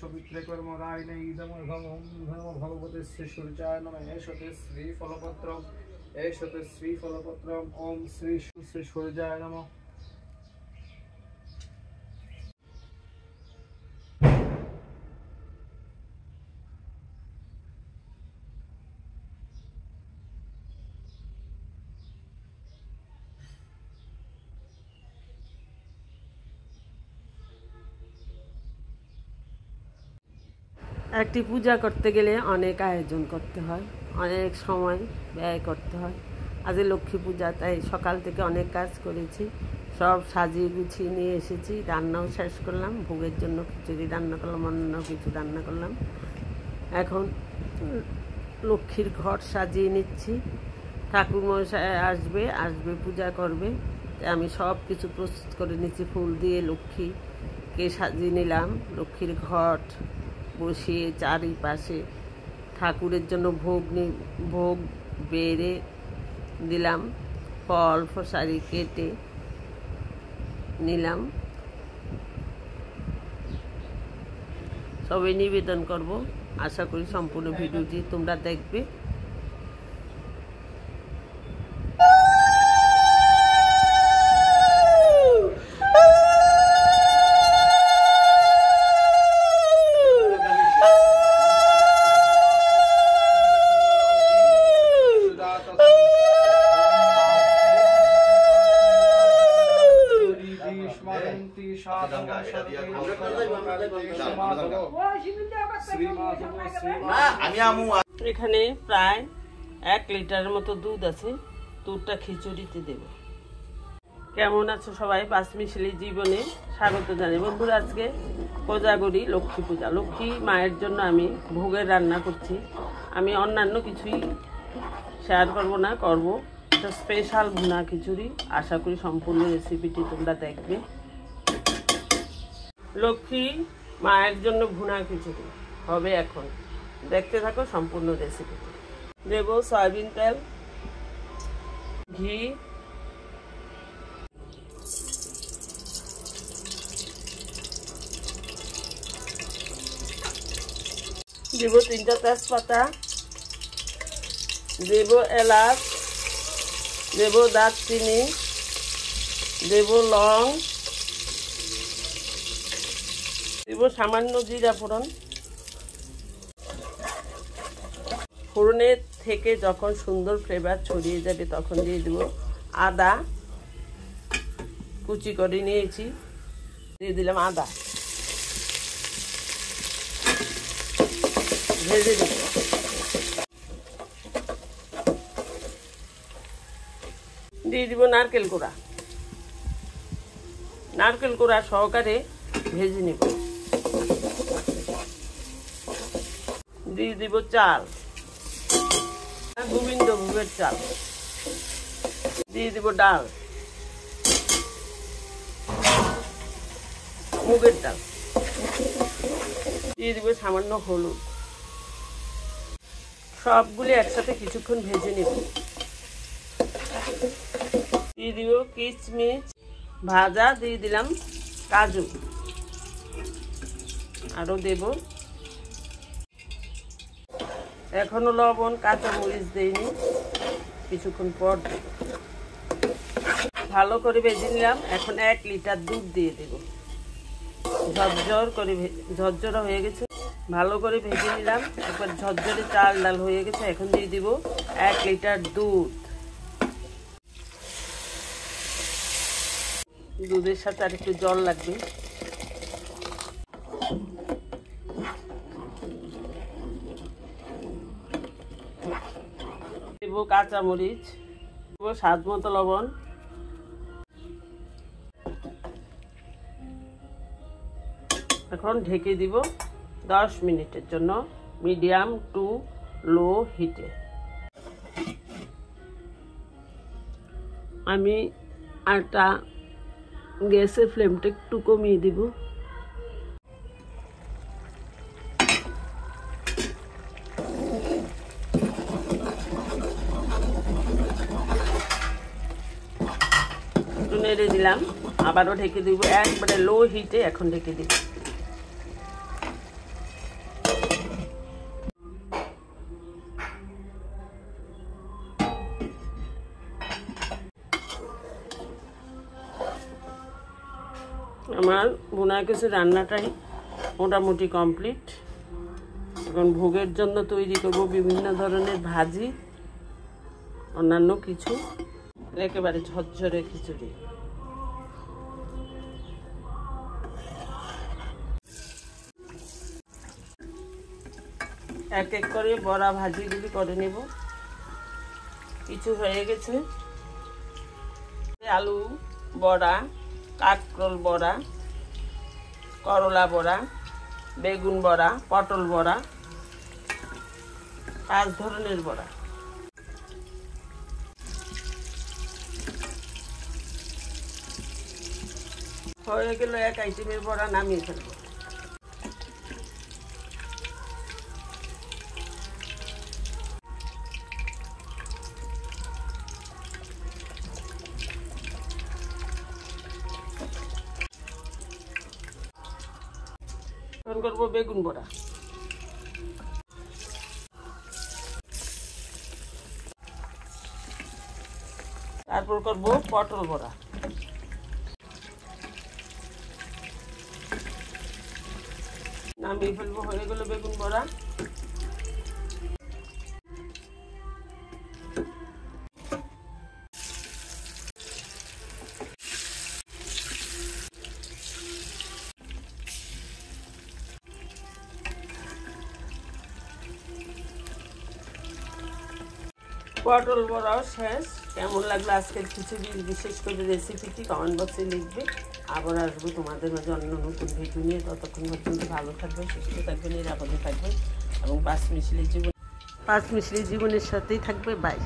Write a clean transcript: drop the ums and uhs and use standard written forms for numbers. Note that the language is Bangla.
পবিত্রে কর্মদায়িনে ইদম ভগবতে শ্রী সূর্যায় নমঃ এষতে শ্রী ফলপত্রম ওম শ্রী শ্রী সূর্যায় নমঃ। একটি পূজা করতে গেলে অনেক আয়োজন করতে হয়, অনেক সময় ব্যয় করতে হয়। আজ লক্ষ্মী পূজা, তাই সকাল থেকে অনেক কাজ করেছি, সব সাজিয়ে গুছিয়ে নিয়ে এসেছি। রান্নাও শেষ করলাম, ভোগের জন্য খিচুড়ি রান্না করলাম, অন্য কিছু রান্না করলাম। এখন লক্ষ্মীর ঘর সাজিয়ে নিচ্ছি। ঠাকুরমশাই আসবে পূজা করবে, আমি সব কিছু প্রস্তুত করে নিচ্ছি। ফুল দিয়ে লক্ষ্মীকে সাজিয়ে নিলাম। লক্ষ্মীর ঘট বসিয়ে চারিপাশে ঠাকুরের জন্য ভোগ বেড়ে দিলাম। ফল ফসারি কেটে নিলাম, সবাই নিবেদন করব। আশা করি সম্পূর্ণ ভিডিওটি তোমরা দেখবে। এখানে প্রায় 1 লিটারের মতো দুধ আছে, দুধটা খিচুড়িতে দেব। কেমন আছো সবাই? পাঁচমিশালি জীবনে স্বাগত জানাই। বন্ধুরা, আজকে কোজাগরি লক্ষ্মী পূজা, লক্ষ্মী মায়ের জন্য আমি ভোগের রান্না করছি। আমি অন্যান্য কিছুই শেয়ার করব না, এটা স্পেশাল ভুনা খিচুড়ি। আশা করি সম্পূর্ণ রেসিপিটি তোমরা দেখবে। লক্ষ্মী মায়ের জন্য ভুনা খিচুড়ি হবে, এখন দেখতে থাকো সম্পূর্ণ রেসিপিটি। দেব সয়াবিন তেল, ঘি, দেব 3টা তেজপাতা, দেব এলাচ, দেব দারচিনি, দেব লং, দেব সামান্য জিরা ফোড়ন। ফোড়নের থেকে যখন সুন্দর ফ্লেভার ছড়িয়ে যাবে তখন দিয়ে দেব আদা কুচি করে নিয়েছি, দিয়ে দিলাম আদা, ভেজে দেব। দিয়ে দিব নারকেল কোড়া সহকারে ভেজে নেব। দিয়ে দিব চাল, গোবিন্দভোগের চাল, দিয়ে দিব ডাল, মুগের ডাল, দিয়ে দিব সামান্য হলুদ। সবগুলি একসাথে কিছুক্ষণ ভেজে নেব। দিয়ে দিব কিশমিশ ভাজা, দিয়ে দিলাম কাজু, আরো দেব। এখনো লবণ কাঁচা মরিচ দেইনি, কিছুক্ষণ পর দেব। ভালো করে ভেজে নিলাম। এখন 1 লিটার দুধ দিয়ে দেব। ঝরঝরা হয়ে গেছে, ভালো করে ভেজে নিলাম। একবার ঝরঝরে চাল ডাল হয়ে গেছে। এখন দিয়ে দিব 1 লিটার দুধ। দুধের সাথে আর একটু জল লাগবে। দেব কাঁচা মরিচ, দেব স্বাদ মতো লবণ। এখন ঢেকে দিব 10 মিনিটের জন্য, মিডিয়াম টু লো হিটে। আমি আটা গ্যাসের ফ্লেমটা একটু কমিয়ে দিব। নেড়ে দিলাম, আবারও ঢেকে দিব। একবারে লো হিটে এখন ঢেকে দিব। আমার বোনা কিছু রান্নাটাই মোটামুটি কমপ্লিট। এখন ভোগের জন্য তৈরি করব বিভিন্ন ধরনের ভাজি, অন্যান্য কিছু, একেবারে ঝরঝরে খিচুড়ি। এক এক করে বড়া ভাজিগুলি করে নেব। কিছু হয়ে গেছে, আলু বড়া, কাঁকরোল বড়া, করলা বড়া, বেগুন বড়া, পটল বড়া, 5 ধরনের বড়া। হয়ে গেল এক আইটেমের বড়া, নামিয়ে ফেলবো। এখন করবো বেগুন বড়া। তারপর করব পটল বড়া। নামিয়ে ফেলবো। হয়ে গেল বেগুন বড়া। পটল বড়াও শেষ। কেমন লাগলো আজকের খিচুড়ি, বিশেষ করে রেসিপিটি কমেন্ট বক্সে লিখবে। আবার আসবো তোমাদের মাঝে অন্য নতুন ভিডিও নিয়ে। ততক্ষণ পর্যন্ত ভালো থাকবে, সুস্থ থাকবে, নিরাপদে থাকবে এবং পাঁচ মিশলি জীবনের সাথেই থাকবে। বাই।